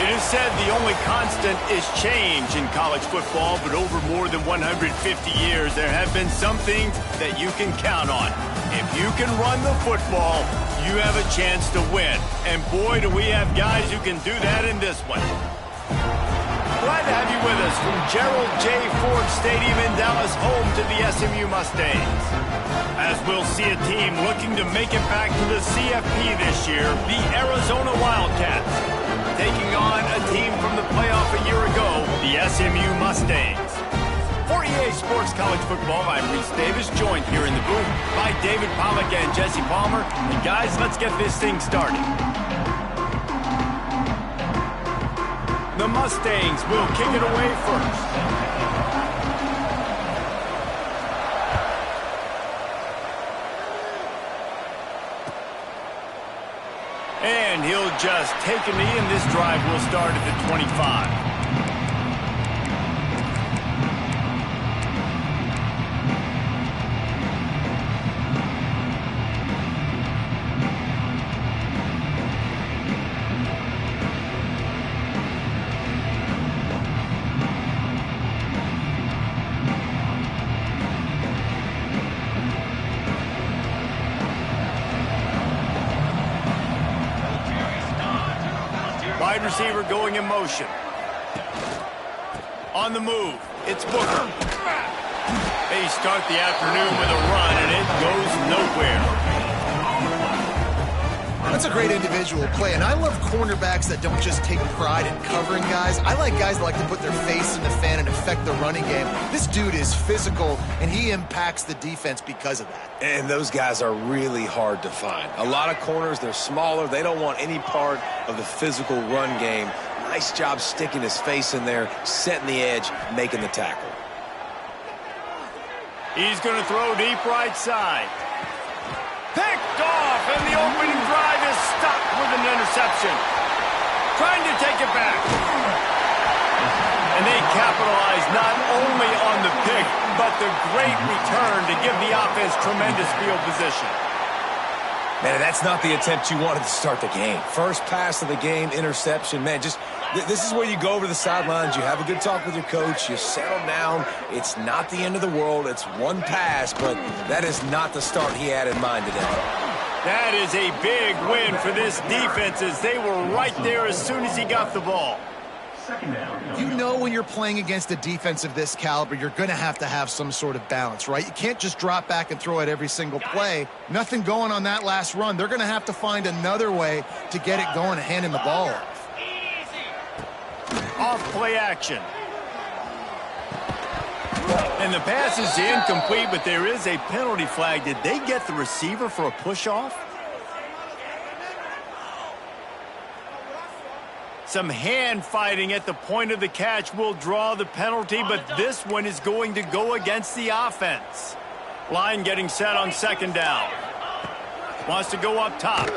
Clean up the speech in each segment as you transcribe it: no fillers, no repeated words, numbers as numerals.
It is said the only constant is change in college football, but over more than 150 years, there have been some things that you can count on. If you can run the football, you have a chance to win. And boy, do we have guys who can do that in this one. Glad to have you with us from Gerald J. Ford Stadium in Dallas, home to the SMU Mustangs. As we'll see a team looking to make it back to the CFP this year, the Arizona Wildcats, taking on a team from the playoff a year ago, the SMU Mustangs. For EA Sports College Football, I'm Reese Davis, joined here in the booth by David Pollack and Jesse Palmer. And guys, let's get this thing started. The Mustangs will kick it away first. And he'll just take a knee, and this drive will start at the 25. Wide receiver going in motion. On the move, it's Booker. They start the afternoon with a run, and it goes nowhere. That's a great individual play, and I love cornerbacks that don't just take pride in covering guys. I like guys that like to put their face in the fan and affect the running game. This dude is physical, and he impacts the defense because of that. And those guys are really hard to find. A lot of corners, they're smaller. They don't want any part of the physical run game. Nice job sticking his face in there, setting the edge, making the tackle. He's going to throw deep right side. Picked off, and the opening drive is stopped with an interception. Trying to take it back. And they capitalize not only on the pick, but the great return to give the offense tremendous field position. Man, that's not the attempt you wanted to start the game. First pass of the game, interception. Man, this is where you go over the sidelines. You have a good talk with your coach. You settle down. It's not the end of the world. It's one pass, but that is not the start he had in mind today. That is a big win for this defense, as they were right there as soon as he got the ball. You know when you're playing against a defense of this caliber, you're going to have some sort of balance, right? You can't just drop back and throw it every single play. Nothing going on that last run. They're going to have to find another way to get it going and hand him the ball off. Off play action. And the pass is incomplete, but there is a penalty flag. Did they get the receiver for a push-off? Some hand fighting at the point of the catch will draw the penalty, but this one is going to go against the offense. Line getting set on second down. Wants to go up top.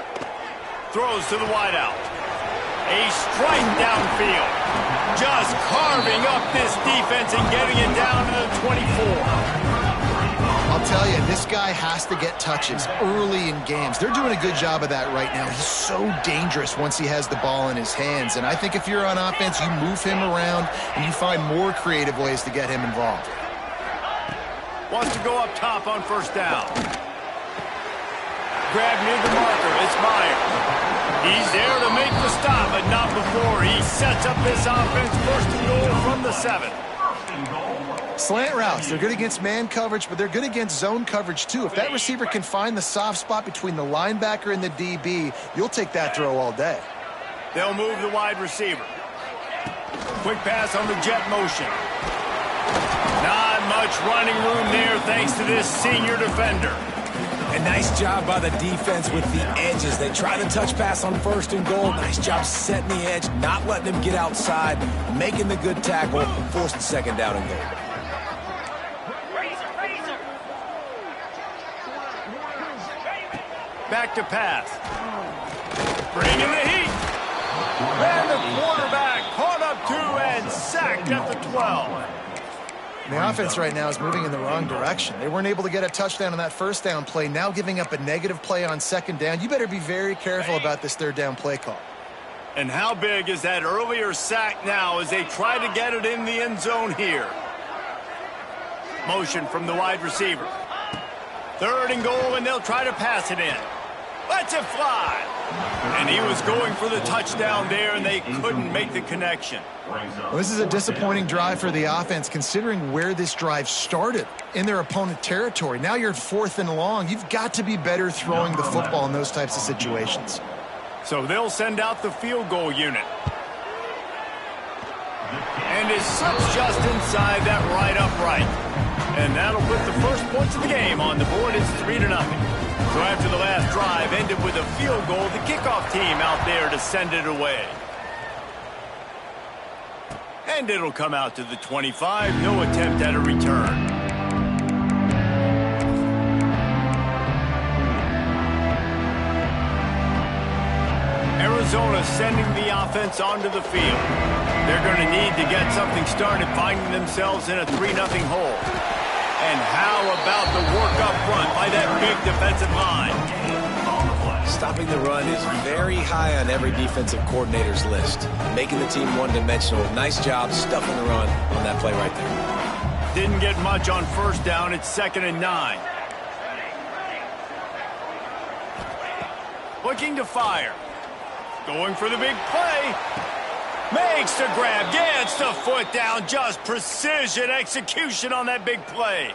Throws to the wideout. A strike downfield. Just carving up this defense and getting it down to the 24. I'll tell you, this guy has to get touches early in games. They're doing a good job of that right now. He's so dangerous once he has the ball in his hands. And I think if you're on offense, you move him around and you find more creative ways to get him involved. Wants to go up top on first down. Grab near the marker. It's Meyer. He's there to make the stop, but not before. He sets up this offense first and goal from the 7. Slant routes, they're good against man coverage, but they're good against zone coverage too. If that receiver can find the soft spot between the linebacker and the DB, you'll take that throw all day. They'll move the wide receiver. Quick pass on the jet motion. Not much running room there thanks to this senior defender. A nice job by the defense with the edges. They try the touch pass on first and goal. Nice job setting the edge, not letting him get outside, making the good tackle, forcing second down and goal. Back to pass. Bringing the heat. And the quarterback caught up 2 and sacked at the 12. The offense right now is moving in the wrong direction. They weren't able to get a touchdown on that first down play, now giving up a negative play on second down. You better be very careful about this third down play call. And how big is that earlier sack now as they try to get it in the end zone here? Motion from the wide receiver. 3rd and goal, and they'll try to pass it in. Lets it fly. And he was going for the touchdown there, and they couldn't make the connection. Well, this is a disappointing drive for the offense, considering where this drive started, in their opponent territory. Now you're 4th and long. You've got to be better throwing the football in those types of situations. So they'll send out the field goal unit. And it slips just inside that right upright. And that'll put the first points of the game on the board. It's 3-0. So after the last drive ended with a field goal, the kickoff team out there to send it away. And it'll come out to the 25. No attempt at a return. Arizona sending the offense onto the field. They're going to need to get something started, finding themselves in a 3-0 hole. And how about the work up front by that big defensive line? Stopping the run is very high on every defensive coordinator's list. Making the team one-dimensional. Nice job stuffing the run on that play right there. Didn't get much on 1st down. It's 2nd and 9. Looking to fire. Going for the big play. Makes the grab, gets the foot down, just precision execution on that big play.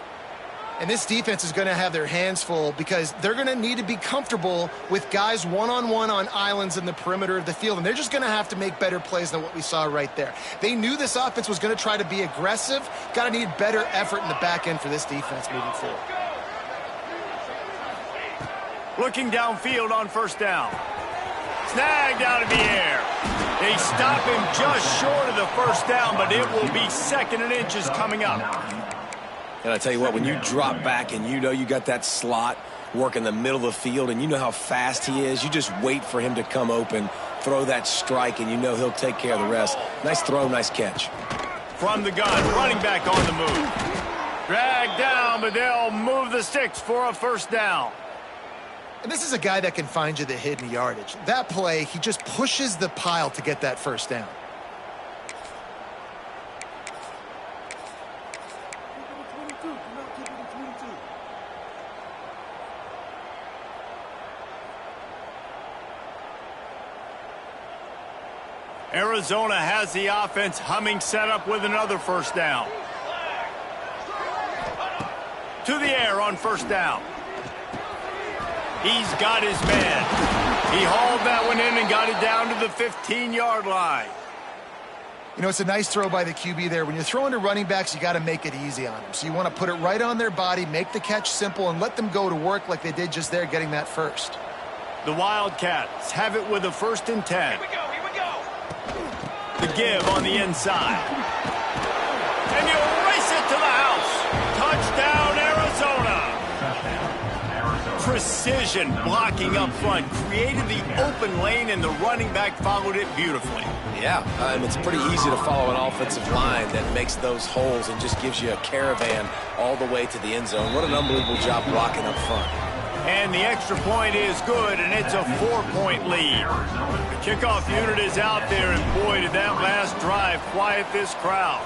And this defense is going to have their hands full because they're going to need to be comfortable with guys one-on-one on islands in the perimeter of the field, and they're just going to have to make better plays than what we saw right there. They knew this offense was going to try to be aggressive. Got to need better effort in the back end for this defense moving forward. Looking downfield on 1st down. Snagged out of the air. They stop him just short of the 1st down, but it will be 2nd and inches coming up. And I tell you what, when you drop back and you know you got that slot work in the middle of the field and you know how fast he is, you just wait for him to come open, throw that strike, and you know he'll take care of the rest. Nice throw, nice catch. From the gun, running back on the move. Dragged down, but they'll move the sticks for a 1st down. And this is a guy that can find you the hidden yardage. That play, he just pushes the pile to get that 1st down. Arizona has the offense humming, set up with another 1st down. To the air on 1st down. He's got his man. He hauled that one in and got it down to the 15-yard line. You know, it's a nice throw by the QB there. When you're throwing to running backs, you got to make it easy on them. So you want to put it right on their body, make the catch simple, and let them go to work like they did just there, getting that 1st. The Wildcats have it with a 1st and 10. Here we go. The give on the inside. And you'll race it to the house. Touchdown, Arizona. Precision blocking up front created the open lane, and the running back followed it beautifully. Yeah, it's pretty easy to follow an offensive line that makes those holes and just gives you a caravan all the way to the end zone. What an unbelievable job blocking up front. And the extra point is good, and it's a 4-point lead. The kickoff unit is out there, and boy, did that last drive quiet this crowd.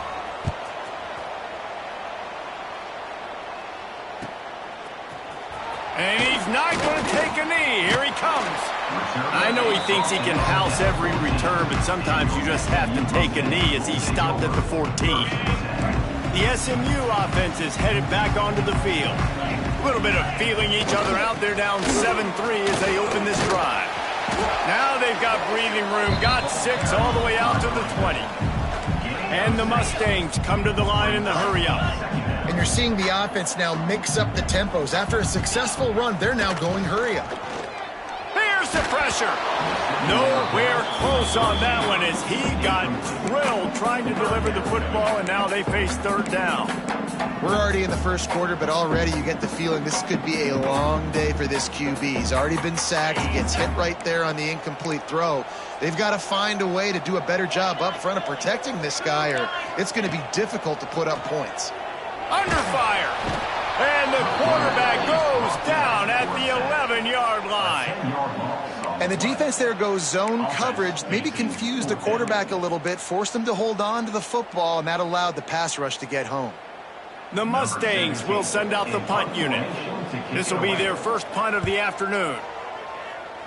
And he's not going to take a knee. Here he comes. I know he thinks he can house every return, but sometimes you just have to take a knee as he stopped at the 14. The SMU offense is headed back onto the field. A little bit of feeling each other out. They're down 7-3 as they open this drive. Now they've got breathing room, got 6 all the way out to the 20. And the Mustangs come to the line in the hurry-up. And you're seeing the offense now mix up the tempos. After a successful run, they're now going hurry-up. Here's the pressure. Nowhere close on that one as he got drilled trying to deliver the football, and now they face 3rd down. We're already in the 1st quarter, but already you get the feeling this could be a long day for this QB. He's already been sacked. He gets hit right there on the incomplete throw. They've got to find a way to do a better job up front of protecting this guy, or it's going to be difficult to put up points. Under fire. And the quarterback goes down at the 11-yard line. And the defense there goes zone coverage, maybe confused the quarterback a little bit, forced him to hold on to the football, and that allowed the pass rush to get home. The Mustangs will send out the punt unit. This will be their first punt of the afternoon.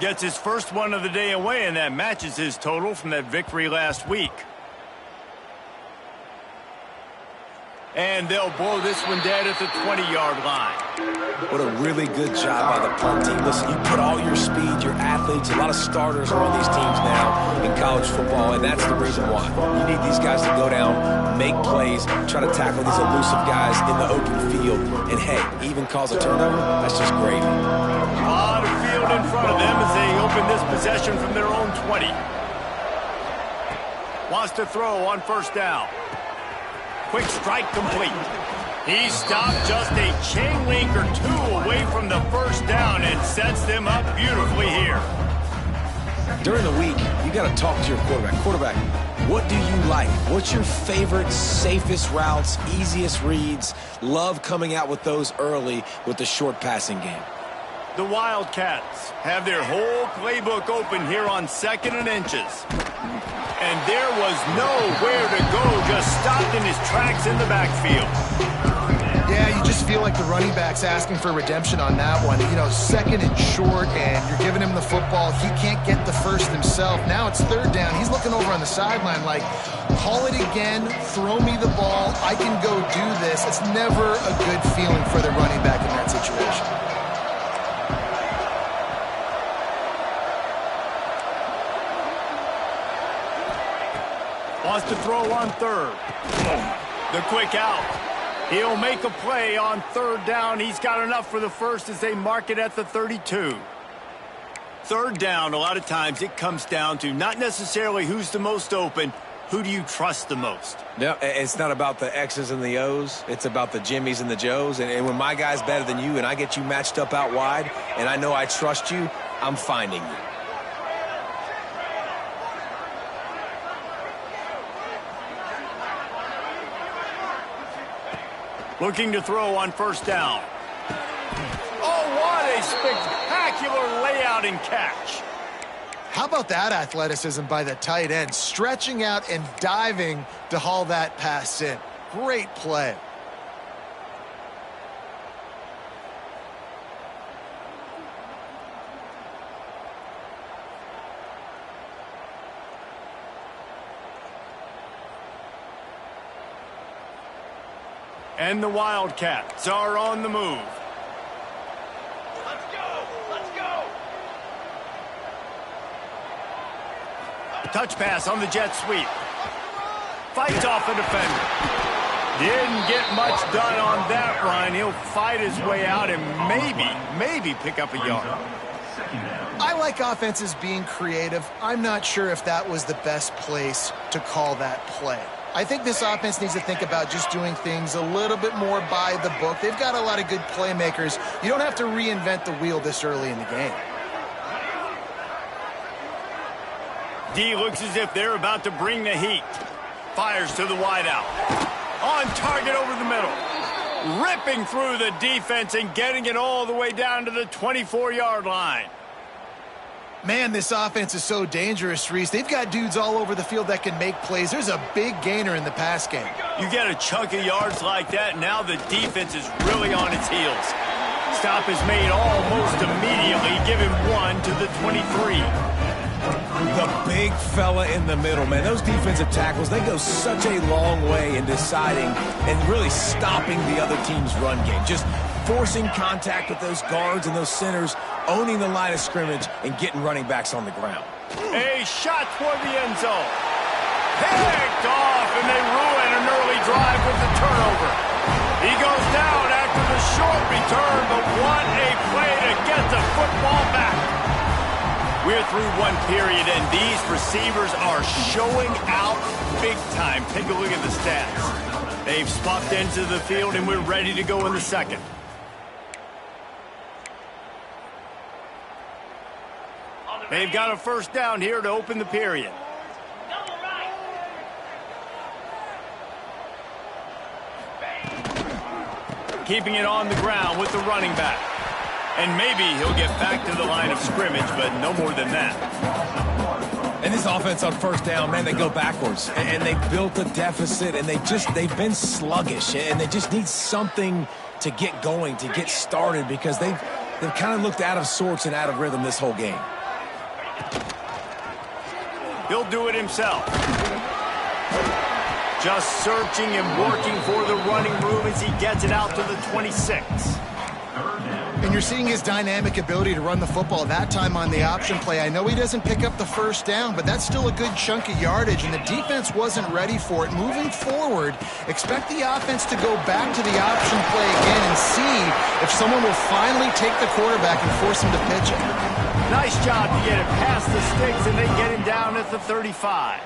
Gets his first one of the day away, and that matches his total from that victory last week. And they'll blow this one dead at the 20-yard line. What a really good job by the punt team. Listen, you put all your speed, your athletes, a lot of starters are on these teams now in college football, and that's the reason why. You need these guys to go down, make plays, try to tackle these elusive guys in the open field, and hey, even cause a turnover, that's just great. A lot of field in front of them as they open this possession from their own 20. Wants to throw on first down. Quick strike complete. He stopped just a chain link or two away from the first down and sets them up beautifully here. During the week, you got to talk to your quarterback. Quarterback, what do you like? What's your favorite, safest routes, easiest reads? Love coming out with those early with the short passing game. The Wildcats have their whole playbook open here on 2nd and inches. And there was nowhere to go, just stopped in his tracks in the backfield. Yeah, you just feel like the running back's asking for redemption on that one. You know, 2nd and short, and you're giving him the football. He can't get the first himself. Now it's 3rd down. He's looking over on the sideline like, call it again, throw me the ball, I can go do this. It's never a good feeling for the running back in that situation. Wants to throw on 3rd. The quick out. He'll make a play on 3rd down. He's got enough for the first as they mark it at the 32. 3rd down, a lot of times it comes down to not necessarily who's the most open, who do you trust the most? No, it's not about the X's and the O's. It's about the Jimmies and the Joes. And when my guy's better than you and I get you matched up out wide and I know I trust you, I'm finding you. Looking to throw on first down. Oh, what a spectacular layout and catch. How about that athleticism by the tight end, stretching out and diving to haul that pass in. Great play. And the Wildcats are on the move. Let's go! Let's go! Touch pass on the jet sweep. Fights off a defender. Didn't get much done on that run. He'll fight his way out and maybe pick up a yard. I like offenses being creative. I'm not sure if that was the best place to call that play. I think this offense needs to think about just doing things a little bit more by the book. They've got a lot of good playmakers. You don't have to reinvent the wheel this early in the game. D looks as if they're about to bring the heat. Fires to the wideout. On target over the middle. Ripping through the defense and getting it all the way down to the 24-yard line. Man, this offense is so dangerous, Reese. They've got dudes all over the field that can make plays. There's a big gainer in the pass game. You get a chunk of yards like that, now the defense is really on its heels. Stop is made almost immediately. Give him one to the 23. The big fella in the middle, man. Those defensive tackles, they go such a long way in deciding and really stopping the other team's run game. Just forcing contact with those guards and those centers, owning the line of scrimmage, and getting running backs on the ground. A shot toward the end zone. Picked off, and they ruin an early drive with the turnover. He goes down after the short return, but what a play to get the football back. We're through one period, and these receivers are showing out big time. Take a look at the stats. They've swapped ends of the field, and we're ready to go in the second. They've got a first down here to open the period. Keeping it on the ground with the running back. And maybe he'll get back to the line of scrimmage, but no more than that. And this offense on first down, man, they go backwards. And they built a deficit, and they've been sluggish. And they just need something to get going, to get started, because they've kind of looked out of sorts and out of rhythm this whole game. He'll do it himself. Just searching and working for the running room as he gets it out to the 26. And you're seeing his dynamic ability to run the football, that time on the option play. I know he doesn't pick up the first down, but that's still a good chunk of yardage, and the defense wasn't ready for it. Moving forward, expect the offense to go back to the option play again and see if someone will finally take the quarterback and force him to pitch it. Nice job to get it past the sticks, and they get him down at the 35.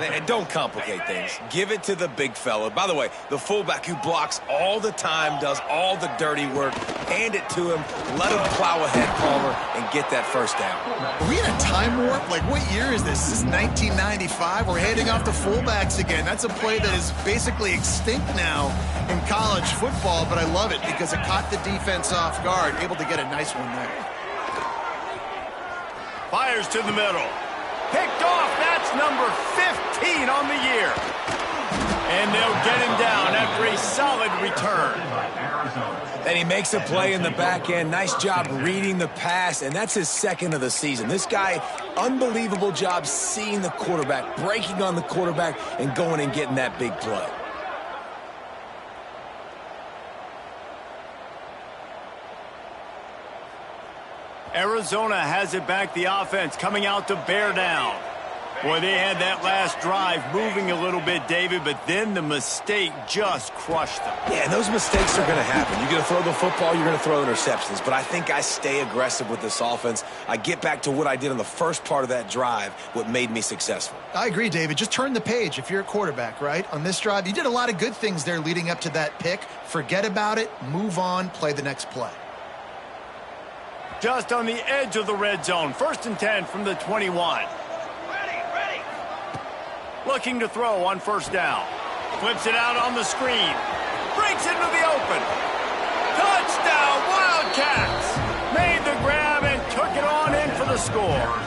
And don't complicate things. Give it to the big fella. By the way, the fullback who blocks all the time, does all the dirty work. Hand it to him. Let him plow ahead, Palmer, and get that first down. Are we in a time warp? Like, what year is this? This is 1995. We're handing off to fullbacks again. That's a play that is basically extinct now in college football, but I love it because it caught the defense off guard, able to get a nice one there. Fires to the middle. Picked off. That's number 15 on the year. And they'll get him down after a solid return. And he makes a play in the back end. Nice job reading the pass, and that's his second of the season. This guy, unbelievable job seeing the quarterback, breaking on the quarterback, and going and getting that big play. Arizona has it back, the offense coming out to bear down. Boy, they had that last drive moving a little bit, David, but then the mistake just crushed them. Yeah, and those mistakes are going to happen. You're going to throw the football, you're going to throw interceptions. But I think I stay aggressive with this offense. I get back to what I did on the first part of that drive, what made me successful. I agree, David. Just turn the page if you're a quarterback, right? On this drive, you did a lot of good things there leading up to that pick. Forget about it, move on, play the next play. Just on the edge of the red zone. 1st and 10 from the 21. Ready. Looking to throw on first down. Flips it out on the screen. Breaks into the open. Touchdown, Wildcats! Made the grab and took it on in for the score.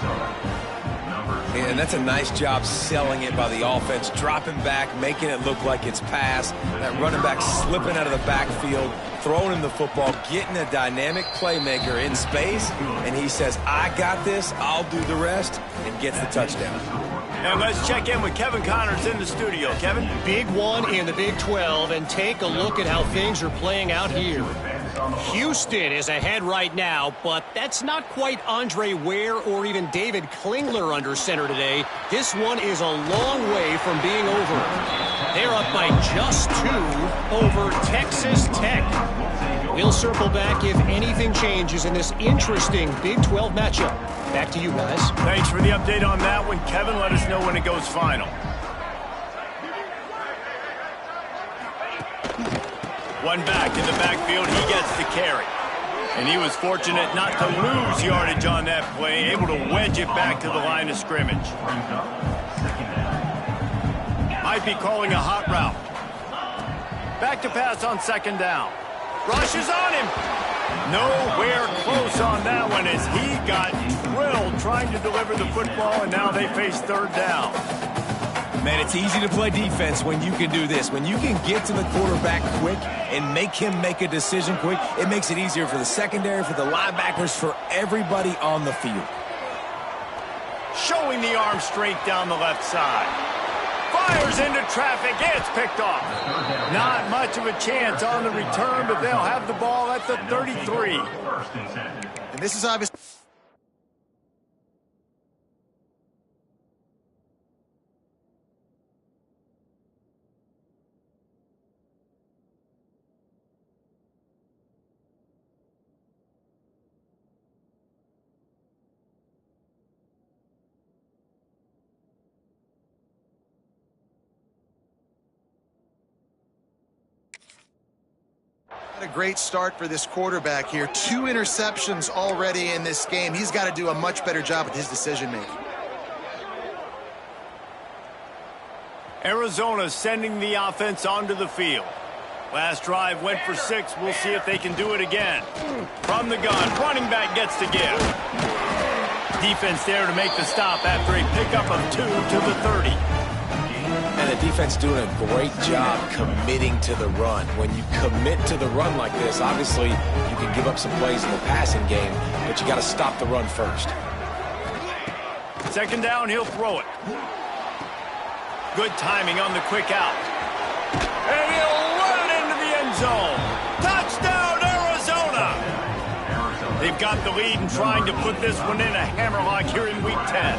And that's a nice job selling it by the offense, dropping back, making it look like it's pass. That running back slipping out of the backfield, throwing him the football, getting a dynamic playmaker in space, and he says, I got this, I'll do the rest, and gets the touchdown. And let's check in with Kevin Connors in the studio. Kevin? Big one in the Big 12, and take a look at how things are playing out here. Houston is ahead right now, but that's not quite Andre Ware or even David Klingler under center today. This one is a long way from being over. They're up by just 2 over Texas Tech. We'll circle back if anything changes in this interesting Big 12 matchup. Back to you guys. Thanks for the update on that one, Kevin. Let us know when it goes final. One back in the backfield, he gets the carry. And he was fortunate not to lose yardage on that play, able to wedge it back to the line of scrimmage. Might be calling a hot route. Back to pass on 2nd down. Rushes on him. Nowhere close on that one as he got drilled trying to deliver the football, and now they face 3rd down. Man, it's easy to play defense when you can do this. When you can get to the quarterback quick and make him make a decision quick, it makes it easier for the secondary, for the linebackers, for everybody on the field. Showing the arm strength down the left side. Fires into traffic. It's picked off. Not much of a chance on the return, but they'll have the ball at the 33. And this is obviously... a great start for this quarterback here. 2 interceptions already in this game. He's got to do a much better job with his decision-making. Arizona sending the offense onto the field. Last drive went for 6. We'll see if they can do it again. From the gun, running back gets to give. Defense there to make the stop after a pickup of 2 to the 30. And the defense doing a great job committing to the run. When you commit to the run like this, obviously you can give up some plays in the passing game, but you got to stop the run first. Second down, he'll throw it. Good timing on the quick out. And he'll run it into the end zone. Touchdown, Arizona! They've got the lead and trying to put this one in a hammerlock here in Week 10.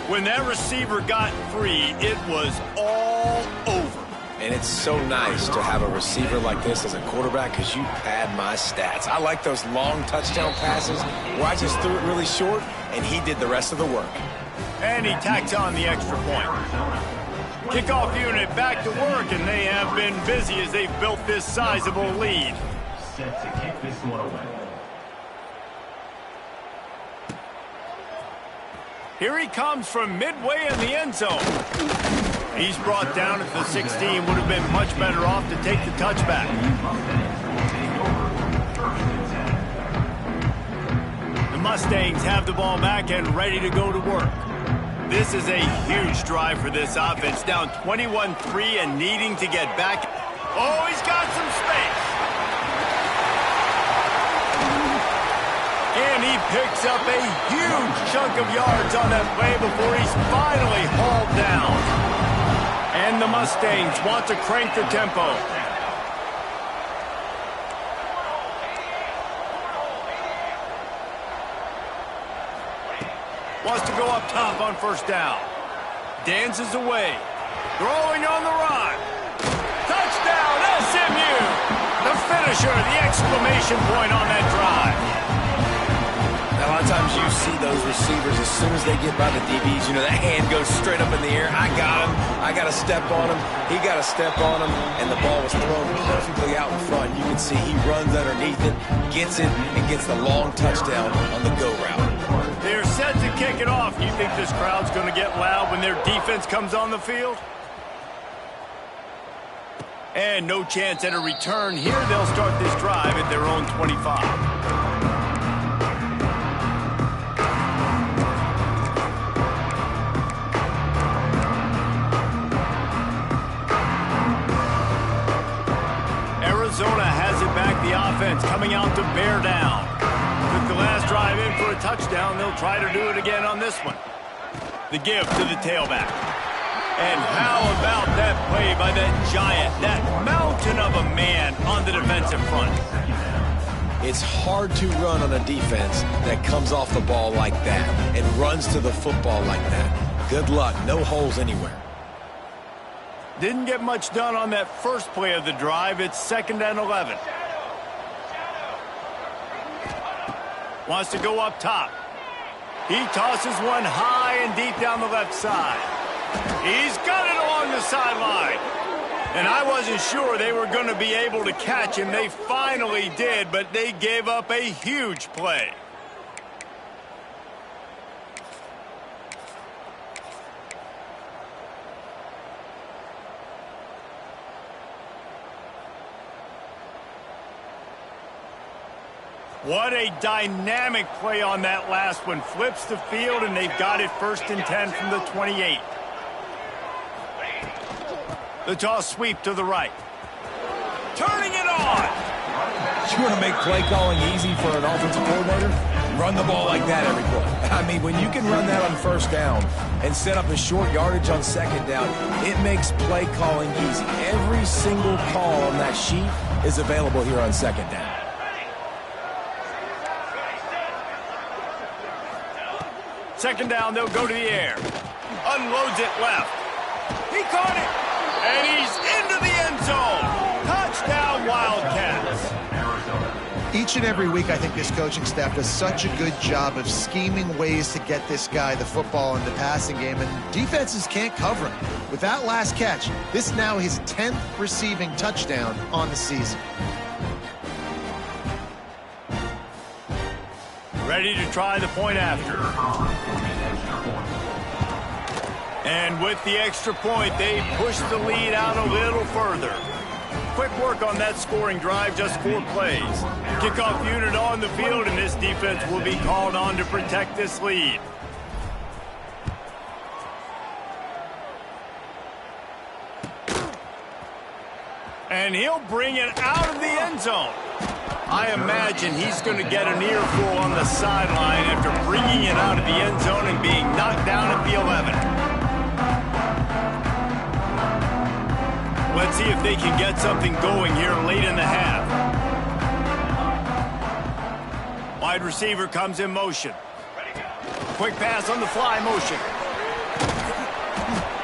When that receiver got free, it was all over. And it's so nice to have a receiver like this as a quarterback because you pad my stats. I like those long touchdown passes where I just threw it really short and he did the rest of the work. And he tacks on the extra point. Kickoff unit back to work, and they have been busy as they've built this sizable lead. Set to kick this one away. Here he comes from midway in the end zone. He's brought down at the 16. Would have been much better off to take the touchback. The Mustangs have the ball back and ready to go to work. This is a huge drive for this offense. Down 21-3 and needing to get back. Oh, he's got some space. And he picks up a huge chunk of yards on that play before he's finally hauled down. And the Mustangs want to crank the tempo. Wants to go up top on first down. Dances away. Throwing on the run. Touchdown, SMU! The finisher, the exclamation point on that drive. A lot of times you see those receivers, as soon as they get by the DBs, you know, that hand goes straight up in the air. I got him. I got to step on him. He got to step on him. And the ball was thrown perfectly out in front. You can see he runs underneath it, gets it, and gets the long touchdown on the go route. They're set to kick it off. You think this crowd's going to get loud when their defense comes on the field? And no chance at a return here. They'll start this drive at their own 25. Arizona has it back, the offense coming out to bear down. Took the last drive in for a touchdown. They'll try to do it again on this one. The give to the tailback. And how about that play by that giant, that mountain of a man on the defensive front? It's hard to run on a defense that comes off the ball like that and runs to the football like that. Good luck. No holes anywhere. Didn't get much done on that first play of the drive. It's 2nd and 11. Wants to go up top. He tosses one high and deep down the left side. He's got it along the sideline. And I wasn't sure they were going to be able to catch him. They finally did, but they gave up a huge play. What a dynamic play on that last one. Flips the field, and they've got it 1st and 10 from the 28. The toss sweep to the right. Turning it on. You want to make play calling easy for an offensive coordinator? Run the ball like that every play. I mean, when you can run that on first down and set up a short yardage on second down, it makes play calling easy. Every single call on that sheet is available here on second down. Second down, they'll go to the air. Unloads it left. He caught it. And he's into the end zone. Touchdown, Wildcats. Each and every week, I think this coaching staff does such a good job of scheming ways to get this guy the football in the passing game, and defenses can't cover him. With that last catch, this now his 10th receiving touchdown on the season. Ready to try the point after. And with the extra point, they push the lead out a little further. quick work on that scoring drive, just 4 plays. Kickoff unit on the field, and this defense will be called on to protect this lead. And he'll bring it out of the end zone. I imagine he's going to get an earful on the sideline after bringing it out of the end zone and being knocked down at the 11. Let's see if they can get something going here late in the half. Wide receiver comes in motion. Quick pass on the fly motion.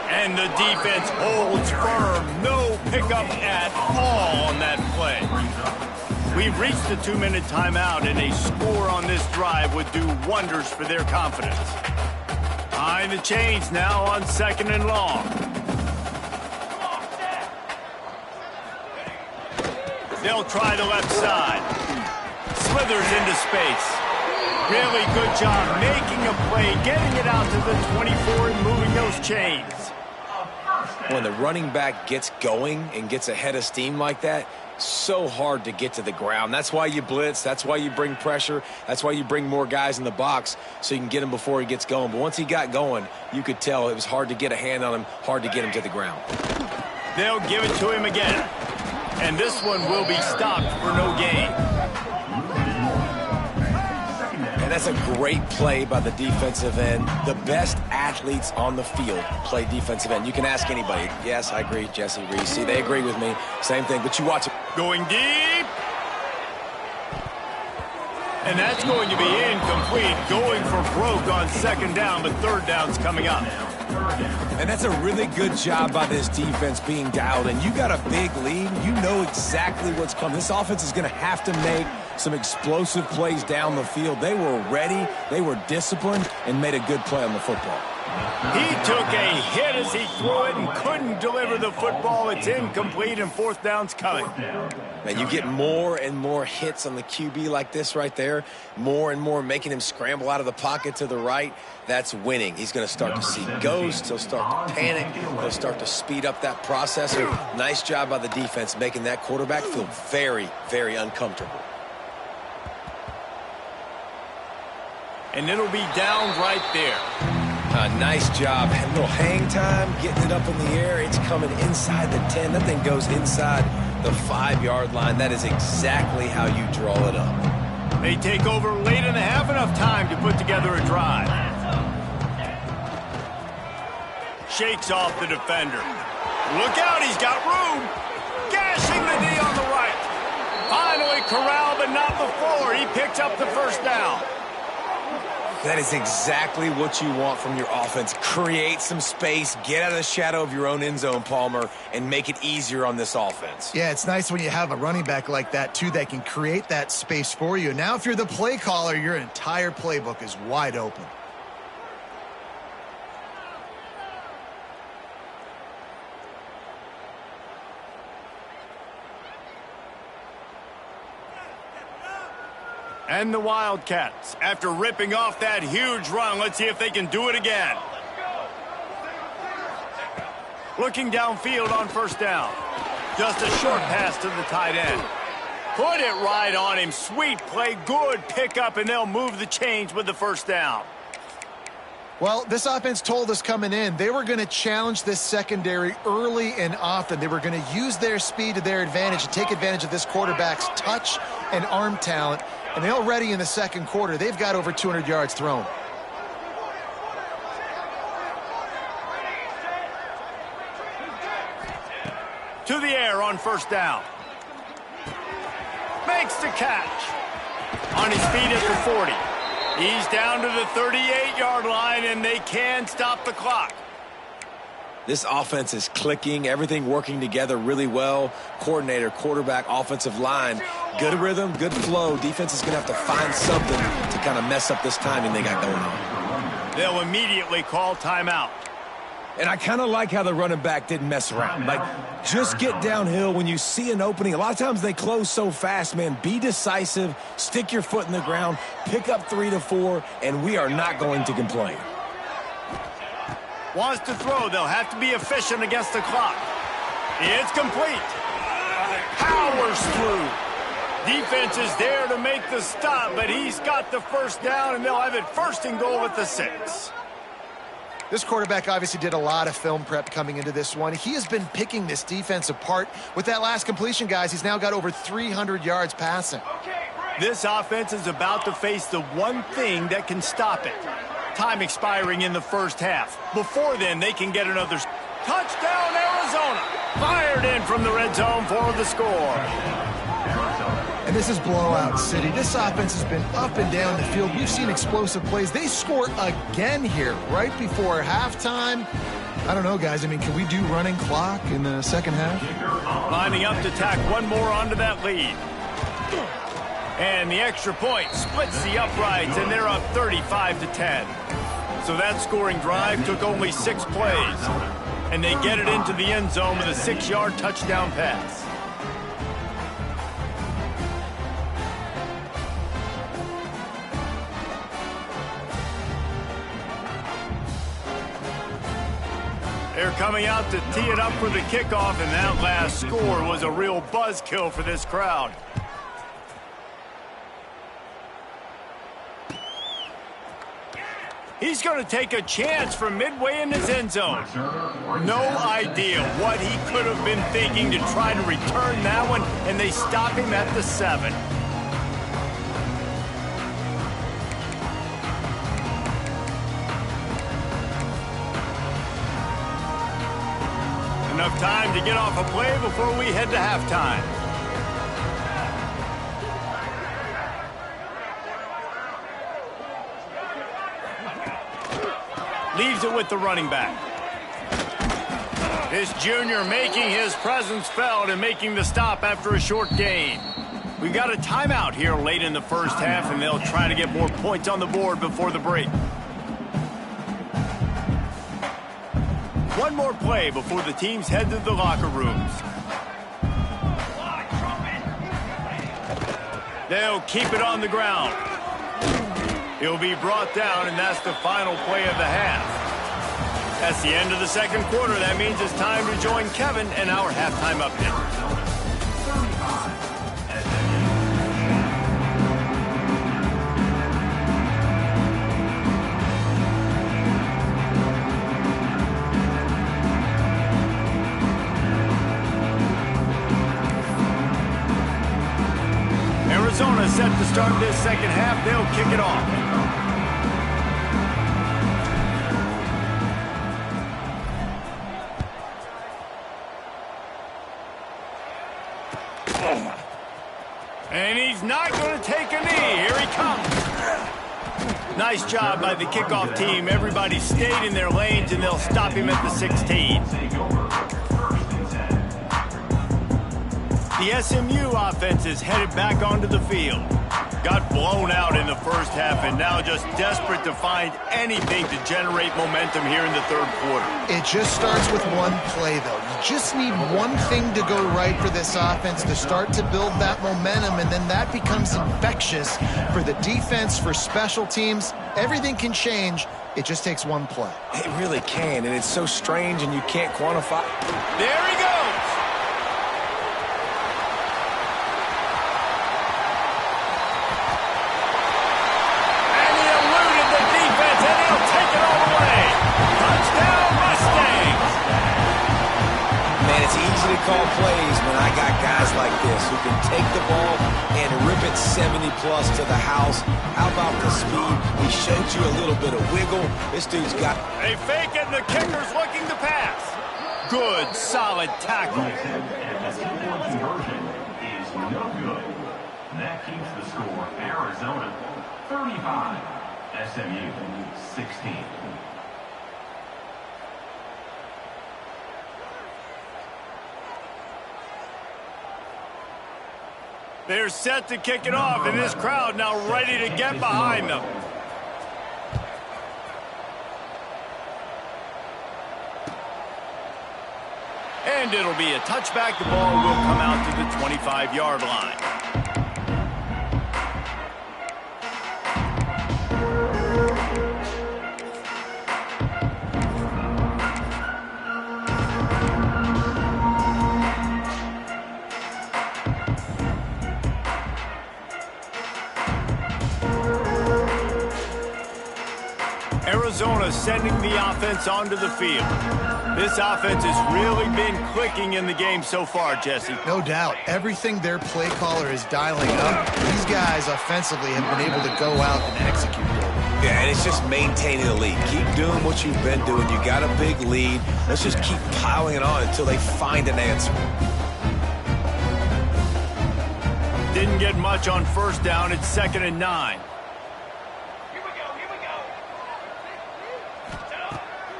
And the defense holds firm. No pickup at all on that play. We've reached the 2-minute timeout, and a score on this drive would do wonders for their confidence. Behind the chains now on 2nd and long. They'll try the left side. Slithers into space. Really good job making a play, getting it out to the 24 and moving those chains. When the running back gets going and gets ahead of steam like that, so hard to get to the ground. That's why you blitz. That's why you bring pressure. That's why you bring more guys in the box so you can get him before he gets going. But once he got going, you could tell it was hard to get a hand on him, hard to get him to the ground. They'll give it to him again. And this one will be stopped for no gain. And that's a great play by the defensive end. The best athletes on the field play defensive end. You can ask anybody. Yes, I agree, Jesse Reese. See, they agree with me. Same thing, but you watch it. Going deep. And that's going to be incomplete. Going for broke on 2nd down, but 3rd down's coming up. And that's a really good job by this defense being dialed in. You got a big lead. You know exactly what's coming. This offense is going to have to make some explosive plays down the field. They were ready, they were disciplined, and made a good play on the football. He took a hit as he threw it and couldn't deliver the football. It's incomplete, and 4th down's coming. Man, you get more and more hits on the QB like this right there, more and more making him scramble out of the pocket to the right. That's winning. He's going to start to see ghosts. He'll start to panic. He'll start to speed up that process. Nice job by the defense making that quarterback feel very, very uncomfortable. And it'll be down right there. Nice job. A little hang time, getting it up in the air. It's coming inside the 10. That thing goes inside the 5-yard line. That is exactly how you draw it up. They take over late in the half, enough time to put together a drive. Shakes off the defender. Look out, he's got room. Gashing the knee on the right. Finally corralled, but not before. He picks up the 1st down. That is exactly what you want from your offense. Create some space, get out of the shadow of your own end zone, Palmer, and make it easier on this offense. Yeah, it's nice when you have a running back like that, too, that can create that space for you. Now, if you're the play caller, your entire playbook is wide open. And the Wildcats, after ripping off that huge run, let's see if they can do it again. Looking downfield on 1st down. Just a short pass to the tight end. Put it right on him. Sweet play, good pickup, and they'll move the chains with the 1st down. Well, this offense told us coming in they were going to challenge this secondary early and often. They were going to use their speed to their advantage and take advantage of this quarterback's touch and arm talent. And already in the 2nd quarter, they've got over 200 yards thrown. To the air on 1st down. Makes the catch. On his feet at the 40. He's down to the 38-yard line, and they can stop the clock. This offense is clicking, everything working together really well. Coordinator, quarterback, offensive line, good rhythm, good flow. Defense is going to have to find something to kind of mess up this timing they got going on. They'll immediately call timeout. And I kind of like how the running back didn't mess around. Like, just get downhill when you see an opening. A lot of times they close so fast, man. Be decisive, stick your foot in the ground, pick up 3 to 4, and we are not going to complain. Wants to throw. They'll have to be efficient against the clock. It's complete. powers through. Defense is there to make the stop, but he's got the first down, and they'll have it first and goal at the 6. This quarterback obviously did a lot of film prep coming into this one. He has been picking this defense apart. With that last completion, guys, he's now got over 300 yards passing. This offense is about to face the one thing that can stop it. Time expiring in the first half. Before then, they can get another touchdown, Arizona. Fired in from the red zone for the score. And this is blowout city. This offense has been up and down the field. We've seen explosive plays. They score again here right before halftime. I don't know, guys. I mean, can we do running clock in the second half? Lining up to tack one more onto that lead. And the extra point splits the uprights, and they're up 35-10. So that scoring drive took only 6 plays. And they get it into the end zone with a 6-yard touchdown pass. They're coming out to tee it up for the kickoff, and that last score was a real buzzkill for this crowd. He's going to take a chance from midway in his end zone. No idea what he could have been thinking to try to return that one, and they stop him at the 7. Enough time to get off a play before we head to halftime. Leaves it with the running back. This junior making his presence felt and making the stop after a short gain. We've got a timeout here late in the first half, and they'll try to get more points on the board before the break. One more play before the teams head to the locker rooms. They'll keep it on the ground. He'll be brought down, and that's the final play of the half. That's the end of the second quarter. That means it's time to join Kevin and our halftime update. Arizona set to start this second half. They'll kick it off. And he's not going to take a knee. Here he comes. Nice job by the kickoff team. Everybody stayed in their lanes, and they'll stop him at the 16. The SMU offense is headed back onto the field. Got blown out in the first half, and now just desperate to find anything to generate momentum here in the third quarter. It just starts with one play, though. You just need one thing to go right for this offense to start to build that momentum, and then that becomes infectious for the defense, for special teams. Everything can change. It just takes one play. It really can, and it's so strange, and you can't quantify. There he goes. Call plays when I got guys like this who can take the ball and rip it 70+ to the house. How about the speed? He showed you a little bit of wiggle. This dude's got... They fake it, and the kicker's looking to pass. Good, solid tackle. And the two-point conversion is no good. That keeps the score Arizona 35, SMU 16. They're set to kick it off, and this crowd now ready to get behind them. And it'll be a touchback. The ball will come out to the 25-yard line. Arizona sending the offense onto the field. This offense has really been clicking in the game so far, Jesse. No doubt. Everything their play caller is dialing up, these guys offensively have been able to go out and execute. Yeah, and it's just maintaining the lead. Keep doing what you've been doing. You got a big lead. Let's just keep piling it on until they find an answer. Didn't get much on first down. It's 2nd and 9.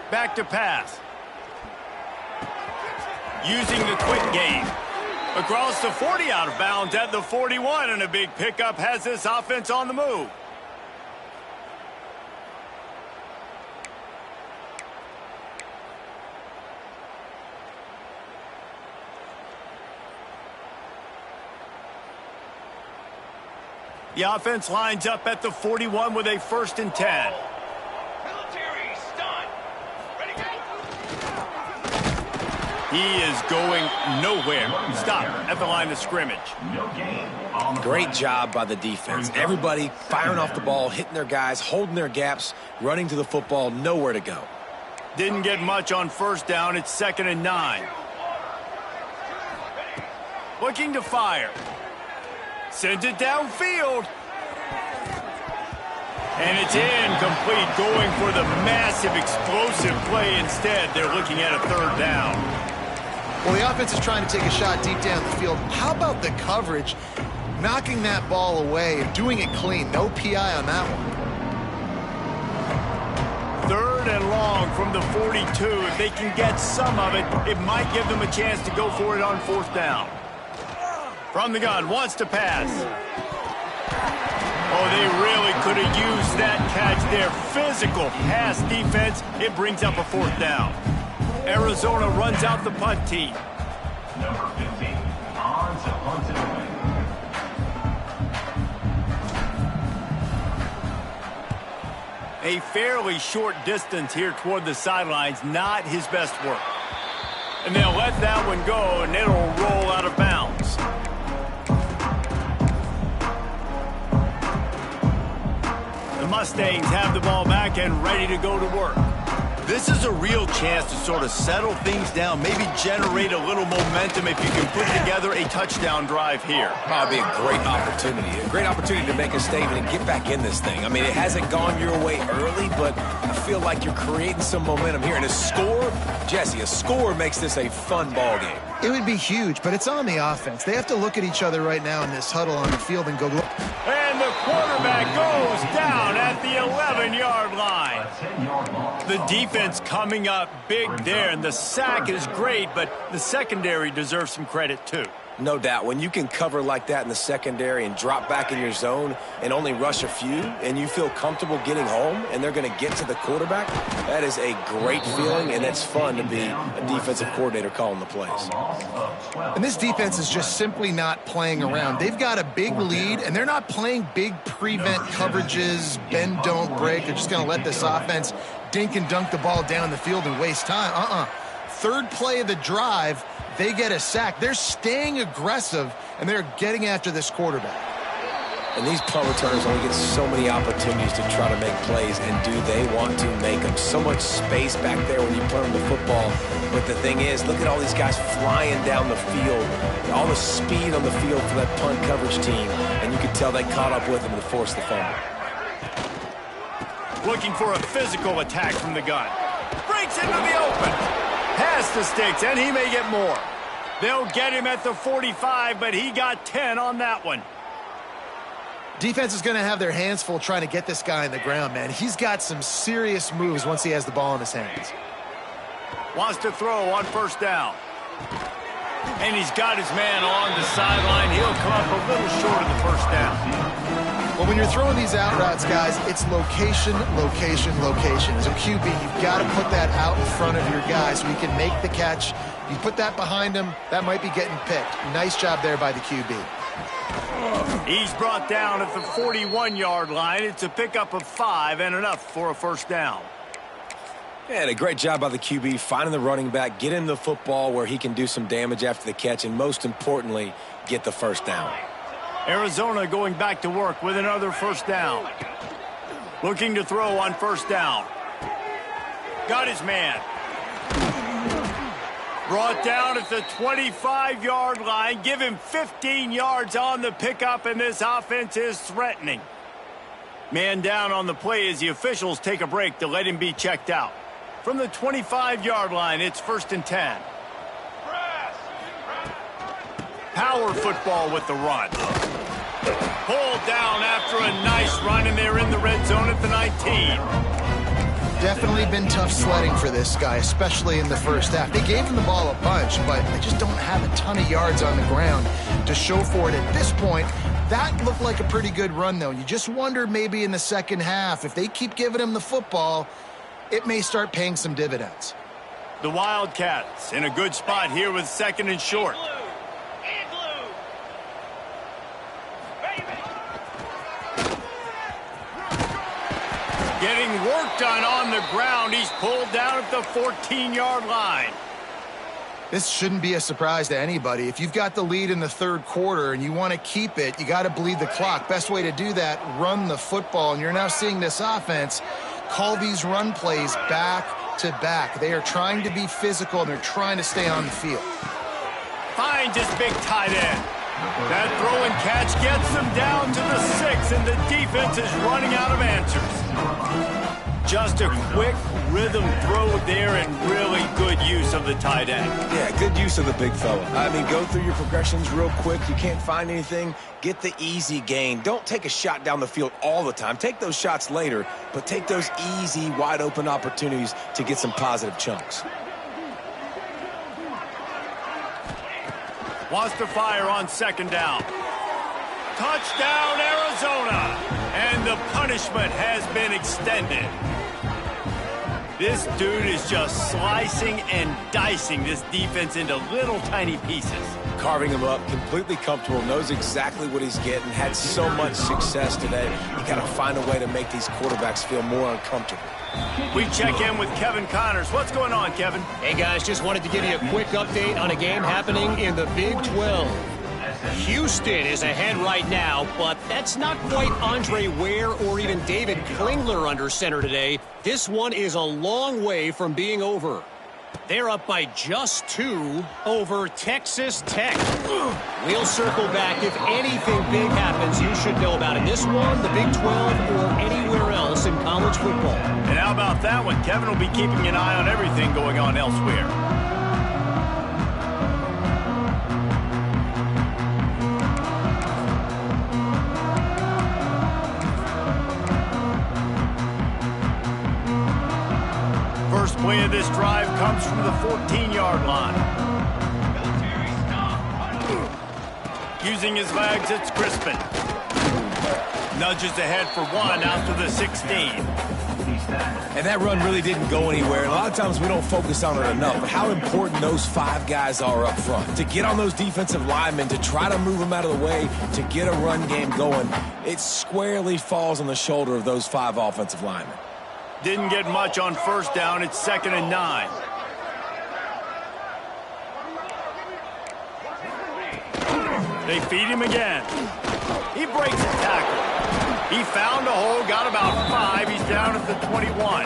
Back to pass. Using the quick game. Across the 40, out of bounds at the 41, and a big pickup has this offense on the move. The offense lines up at the 41 with a 1st and 10. He is going nowhere. Stop at the line of scrimmage. Great job by the defense. Everybody firing off the ball, hitting their guys, holding their gaps, running to the football, nowhere to go. Didn't get much on first down. It's 2nd and 9. Looking to fire. Sends it downfield. And it's incomplete, going for the massive explosive play instead. They're looking at a 3rd down. Well, the offense is trying to take a shot deep down the field. How about the coverage? Knocking that ball away and doing it clean. No PI on that one. 3rd and long from the 42. If they can get some of it, it might give them a chance to go for it on 4th down. From the gun, wants to pass. Oh, they really could have used that catch there. Physical pass defense. It brings up a 4th down. Arizona runs out the punt team. Number 15, on to punt it away. A fairly short distance here toward the sidelines. Not his best work. And they'll let that one go, and it'll roll out of bounds. The Mustangs have the ball back and ready to go to work. This is a real chance to sort of settle things down, maybe generate a little momentum if you can put together a touchdown drive here. Probably be a great opportunity to make a statement and get back in this thing. I mean, it hasn't gone your way early, but I feel like you're creating some momentum here. And a score, Jesse, a score makes this a fun ball game. It would be huge, but it's on the offense. They have to look at each other right now in this huddle on the field and go, look. And the quarterback goes down at the 11-yard line. The defense coming up big there, and the sack is great, but the secondary deserves some credit too. No doubt. When you can cover like that in the secondary and drop back in your zone and only rush a few, and you feel comfortable getting home and they're going to get to the quarterback, that is a great feeling, and it's fun to be a defensive coordinator calling the plays. And this defense is just simply not playing around. They've got a big lead, and they're not playing big prevent coverages, bend, don't break. They're just going to let this offense dink and dunk the ball down the field and waste time. 3rd play of the drive, they get a sack. They're staying aggressive, and they're getting after this quarterback. And these punt returners only get so many opportunities to try to make plays, and do they want to make them? So much space back there when you punt them the football. But the thing is, look at all these guys flying down the field, all the speed on the field for that punt coverage team, and you can tell they caught up with them to force the fumble. Looking for a physical attack from the gun. Breaks into the open. Past the sticks, and he may get more. They'll get him at the 45, but he got 10 on that one. Defense is going to have their hands full trying to get this guy on the ground, man. He's got some serious moves once he has the ball in his hands. Wants to throw on 1st down. And he's got his man on the sideline. He'll come up a little short of the 1st down. Well, when you're throwing these out routes, guys, it's location, location, location. As a QB, you've got to put that out in front of your guy so he can make the catch. If you put that behind him, that might be getting picked. Nice job there by the QB. He's brought down at the 41-yard line. It's a pickup of 5 and enough for a 1st down. And a great job by the QB finding the running back, get him the football where he can do some damage after the catch, and most importantly, get the 1st down. Arizona going back to work with another 1st down. Looking to throw on 1st down. Got his man. Brought down at the 25-yard line. Give him 15 yards on the pickup, and this offense is threatening. Man down on the play as the officials take a break to let him be checked out. From the 25-yard line, it's 1st and 10. Power football with the run. Pulled down after a nice run, and they're in the red zone at the 19. Definitely been tough sledding for this guy, especially in the first half. They gave him the ball a bunch, but they just don't have a ton of yards on the ground to show for it at this point. That looked like a pretty good run, though. You just wonder maybe in the second half, if they keep giving him the football, it may start paying some dividends. The Wildcats in a good spot here with 2nd and short. Getting work done on the ground. He's pulled down at the 14-yard line. This shouldn't be a surprise to anybody. If you've got the lead in the third quarter and you want to keep it, you got to bleed the clock. Best way to do that, run the football. And you're now seeing this offense call these run plays back to back. They are trying to be physical, and they're trying to stay on the field. Finds his big tight end. That throw and catch gets them down to the 6, and the defense is running out of answers. Just a quick rhythm throw there, and really good use of the tight end. Yeah, good use of the big fella. I mean, go through your progressions real quick. You can't find anything, get the easy gain. Don't take a shot down the field all the time. Take those shots later, but take those easy, wide-open opportunities to get some positive chunks. Wants to fire on 2nd down. Touchdown, Arizona! And the punishment has been extended. This dude is just slicing and dicing this defense into little tiny pieces. Carving him up, completely comfortable, knows exactly what he's getting, had so much success today. You got to find a way to make these quarterbacks feel more uncomfortable. We check in with Kevin Connors. What's going on, Kevin? Hey, guys, just wanted to give you a quick update on a game happening in the Big 12. Houston is ahead right now, but that's not quite Andre Ware or even David Klingler under center today. This one is a long way from being over. They're up by just 2 over Texas Tech. We'll circle back. If anything big happens, you should know about it. This one, the Big 12, or anywhere else in college football. And how about that one? Kevin will be keeping an eye on everything going on elsewhere. First play of this drive comes from the 14-yard line. Using his legs, it's Crispin. Nudges ahead for 1 out to the 16. And that run really didn't go anywhere. A lot of times we don't focus on it enough, but how important those 5 guys are up front. To get on those defensive linemen, to try to move them out of the way, to get a run game going, it squarely falls on the shoulder of those 5 offensive linemen. Didn't get much on 1st down. It's 2nd and 9. They feed him again. He breaks a tackle. He found a hole, got about 5. He's down at the 21.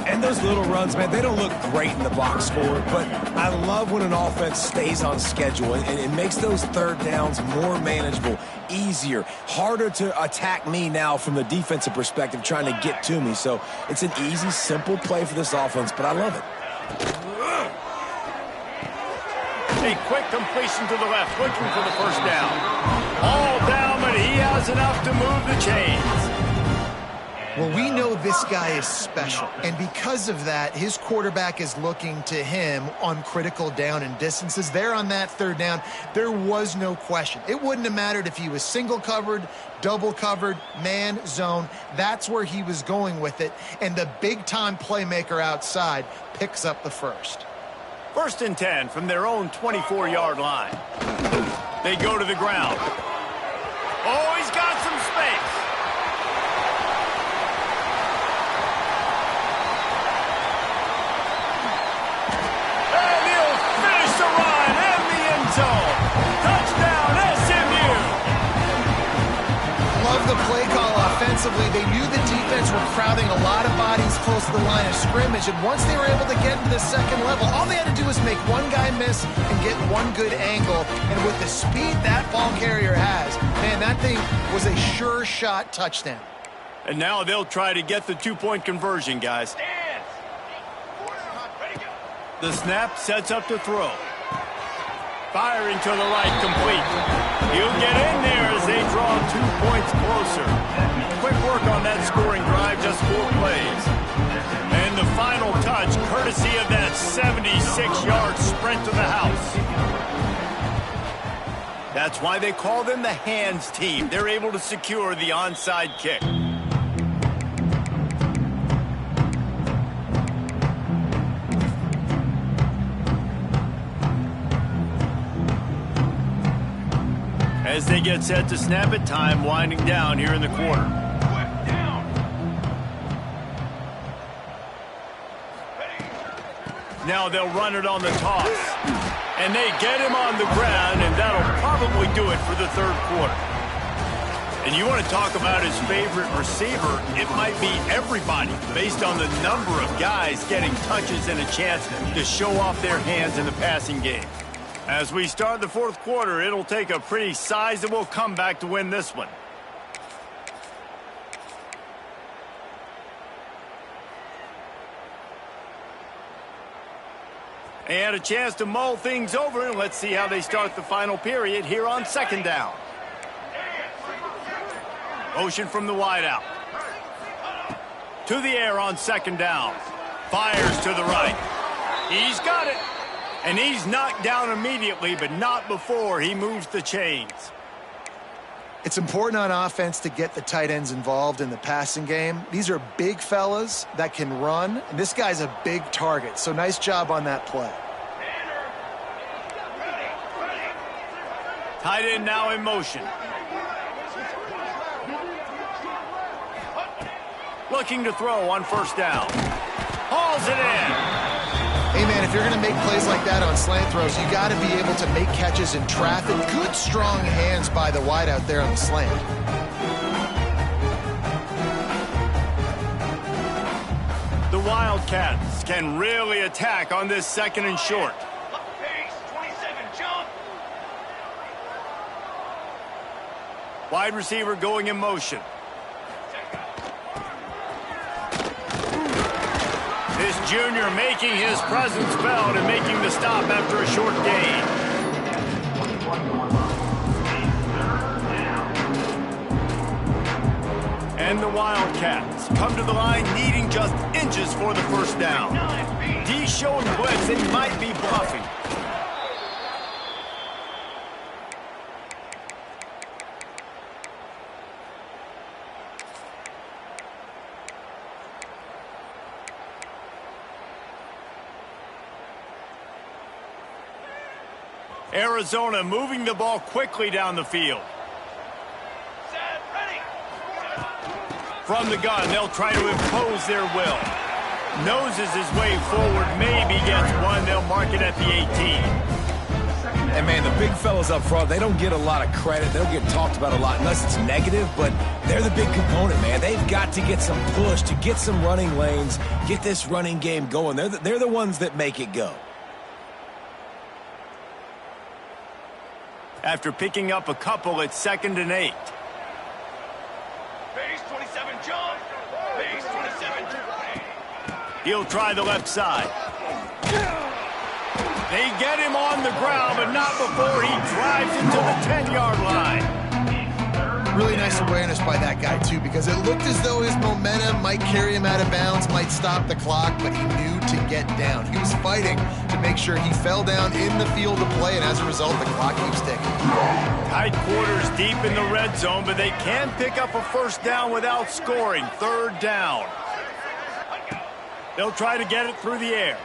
And those little runs, man, they don't look great in the box score, but I love when an offense stays on schedule, and it makes those 3rd downs more manageable, easier, harder to attack me now from the defensive perspective, trying to get to me. So it's an easy, simple play for this offense, but I love it. A quick completion to the left, looking for the 1st down. All down, but he has enough to move the chains. Well, we know this guy is special, and because of that, his quarterback is looking to him on critical down and distances. There on that 3rd down, there was no question. It wouldn't have mattered if he was single covered, double covered, man, zone. That's where he was going with it, and the big-time playmaker outside picks up the 1st. 1st and 10 from their own 24-yard line. They go to the ground. Oh, he's got some space. And he'll finish the run in the end zone. Touchdown, SMU. Love the play call offensively. They knew the defense were crowding a lot of bodies close to the line of scrimmage, and once they were able to get into the second level, all they had to do was make one guy miss and get one good angle. And with the speed that ball carrier has, man, that thing was a sure shot touchdown. And now they'll try to get the two-point conversion, guys. The snap sets up to throw. Firing to the right, complete. He'll get in there as they draw 2 points closer. Quick work on that scoring drive, just 4 plays. And the final touch, courtesy of that 76-yard sprint to the house. That's why they call them the hands team. They're able to secure the onside kick. As they get set to snap it, time winding down here in the quarter. Now they'll run it on the toss. And they get him on the ground, and that'll probably do it for the third quarter. And you want to talk about his favorite receiver, it might be everybody, based on the number of guys getting touches and a chance to show off their hands in the passing game. As we start the fourth quarter, it'll take a pretty sizable comeback to win this one. And a chance to mull things over, and let's see how they start the final period here on second down. Motion from the wideout. To the air on second down. Fires to the right. He's got it. And he's knocked down immediately, but not before he moves the chains. It's important on offense to get the tight ends involved in the passing game. These are big fellas that can run, and this guy's a big target, so nice job on that play. Tight end now in motion. Looking to throw on first down. Hauls it in. Hey, man, if you're going to make plays like that on slant throws, you got to be able to make catches in traffic. Good, strong hands by the wideout there on the slant. The Wildcats can really attack on this second and short. Wide receiver going in motion. This junior making his presence felt and making the stop after a short gain. And the Wildcats come to the line needing just inches for the first down. D showing blitz, they might be bluffing. Arizona moving the ball quickly down the field. From the gun, they'll try to impose their will. Noses his way forward, maybe gets one. They'll mark it at the 18. And, man, the big fellas up front, they don't get a lot of credit. They don't get talked about a lot unless it's negative, but they're the big component, man. They've got to get some push, to get some running lanes, get this running game going. They're the ones that make it go. After picking up a couple, it's 2nd and 8. Base 27, John. Base 27, John. He'll try the left side. They get him on the ground, but not before he drives into the 10-yard line. Really nice awareness by that guy, too, because it looked as though his momentum might carry him out of bounds, might stop the clock, but he knew to get down. He was fighting to make sure he fell down in the field of play, and as a result, the clock keeps ticking. Tight quarters deep in the red zone, but they can pick up a first down without scoring. 3rd down. They'll try to get it through the air.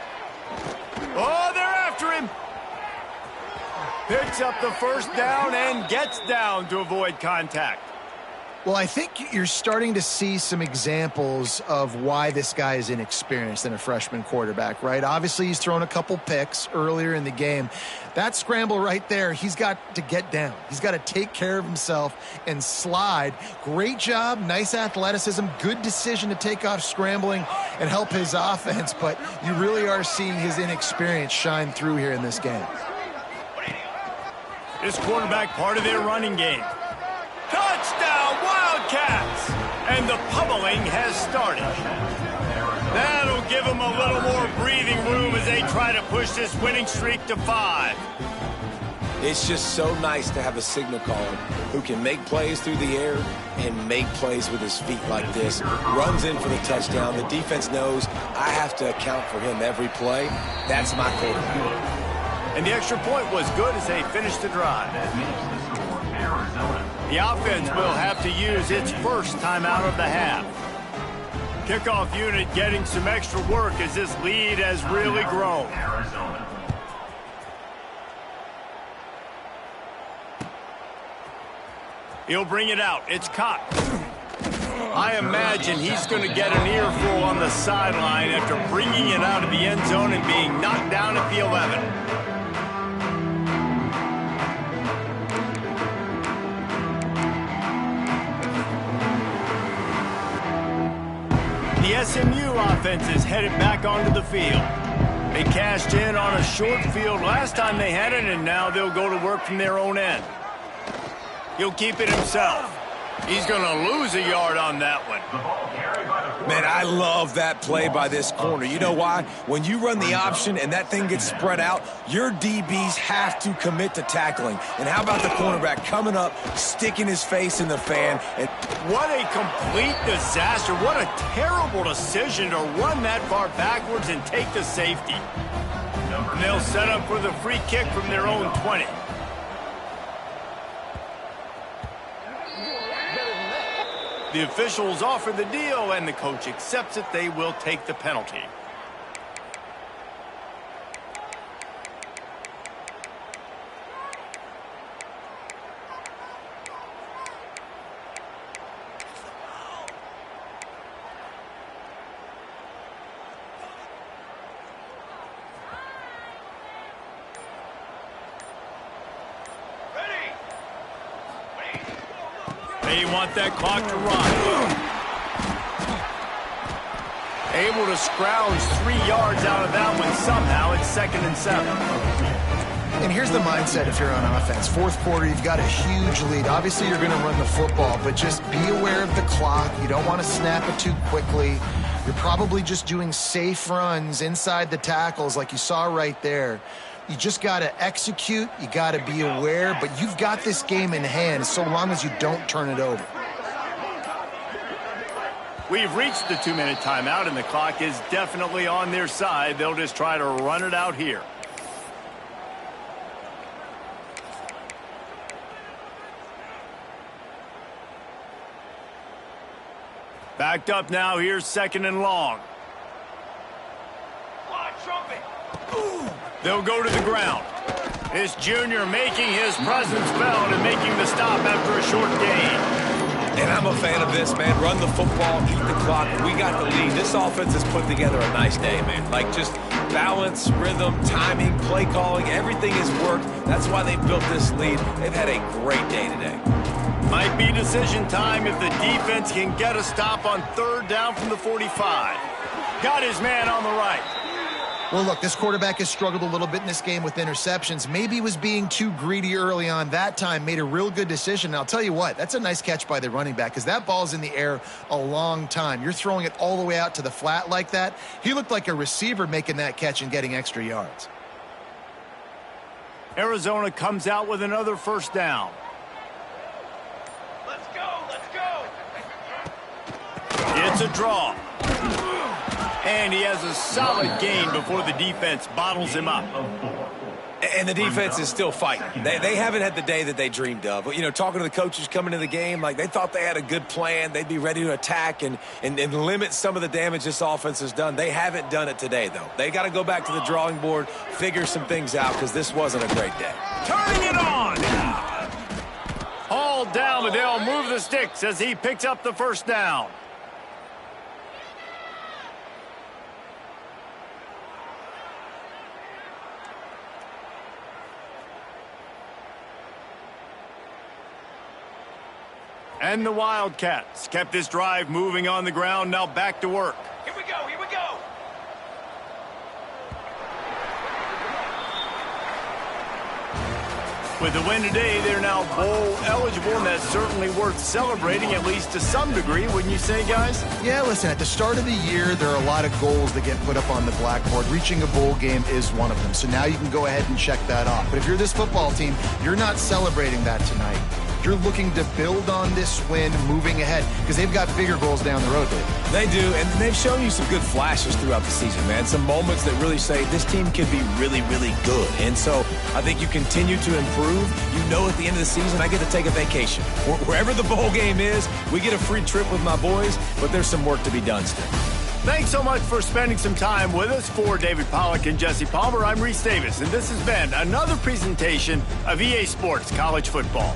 Oh, they're after him. Picks up the first down and gets down to avoid contact. Well, I think you're starting to see some examples of why this guy is inexperienced in a freshman quarterback, right? Obviously, he's thrown a couple picks earlier in the game. That scramble right there, he's got to get down. He's got to take care of himself and slide. Great job, nice athleticism, good decision to take off scrambling and help his offense, but you really are seeing his inexperience shine through here in this game. This quarterback part of their running game. Touchdown, Wildcats! And the pummeling has started. That'll give them a little more breathing room as they try to push this winning streak to 5. It's just so nice to have a signal caller who can make plays through the air and make plays with his feet like this. Runs in for the touchdown. The defense knows I have to account for him every play. That's my quarterback. And the extra point was good as they finished the drive. The offense will have to use its first timeout of the half. Kickoff unit getting some extra work as this lead has really grown. He'll bring it out. It's caught. I imagine he's going to get an earful on the sideline after bringing it out of the end zone and being knocked down at the 11. The SMU offense is headed back onto the field. They cashed in on a short field last time they had it, and now they'll go to work from their own end. He'll keep it himself. He's going to lose a yard on that one. Man, I love that play by this corner. You know why? When you run the option and that thing gets spread out, your DBs have to commit to tackling. And how about the cornerback coming up, sticking his face in the fan? And what a complete disaster. What a terrible decision to run that far backwards and take the safety. And they'll set up for the free kick from their own 20. The officials offer the deal, and the coach accepts it. They will take the penalty. They want that clock to run. Able to scrounge 3 yards out of that one somehow. It's 2nd and 7. And here's the mindset if you're on offense. Fourth quarter, you've got a huge lead. Obviously, you're going to run the football, but just be aware of the clock. You don't want to snap it too quickly. You're probably just doing safe runs inside the tackles like you saw right there. You just got to execute. You got to be aware, but you've got this game in hand so long as you don't turn it over. We've reached the 2-minute timeout, and the clock is definitely on their side. They'll just try to run it out here. Backed up now. Here's 2nd and long. They'll go to the ground. This junior making his presence felt and making the stop after a short gain. And I'm a fan of this, man. Run the football, eat the clock. We got the lead. This offense has put together a nice day, man. Like just balance, rhythm, timing, play calling, everything has worked. That's why they built this lead. They've had a great day today. Might be decision time if the defense can get a stop on 3rd down from the 45. Got his man on the right. Well, look, this quarterback has struggled a little bit in this game with interceptions. Maybe he was being too greedy early on. That time made a real good decision. And I'll tell you what, that's a nice catch by the running back because that ball's in the air a long time. You're throwing it all the way out to the flat like that. He looked like a receiver making that catch and getting extra yards. Arizona comes out with another 1st down. Let's go, let's go. It's a draw. And he has a solid gain before the defense bottles him up. And the defense is still fighting. They haven't had the day that they dreamed of. You know, talking to the coaches coming into the game, like they thought they had a good plan. They'd be ready to attack and limit some of the damage this offense has done. They haven't done it today, though. They got to go back to the drawing board, figure some things out because this wasn't a great day. Turning it on. Hauled ball down, but they'll move the sticks as he picks up the first down. And the Wildcats kept this drive moving on the ground. Now back to work. Here we go, here we go. With the win today, they're now bowl eligible, and that's certainly worth celebrating, at least to some degree, wouldn't you say, guys? Yeah, listen, at the start of the year, there are a lot of goals that get put up on the blackboard. Reaching a bowl game is one of them, so now you can go ahead and check that off. But if you're this football team, you're not celebrating that tonight. You're looking to build on this win moving ahead because they've got bigger goals down the road, Dave. They do, and they've shown you some good flashes throughout the season, man. Some moments that really say this team can be really, really good. And so I think you continue to improve. You know at the end of the season, I get to take a vacation. Wherever the bowl game is, we get a free trip with my boys, but there's some work to be done still. Thanks so much for spending some time with us. For David Pollack and Jesse Palmer, I'm Reese Davis, and this has been another presentation of EA Sports College Football.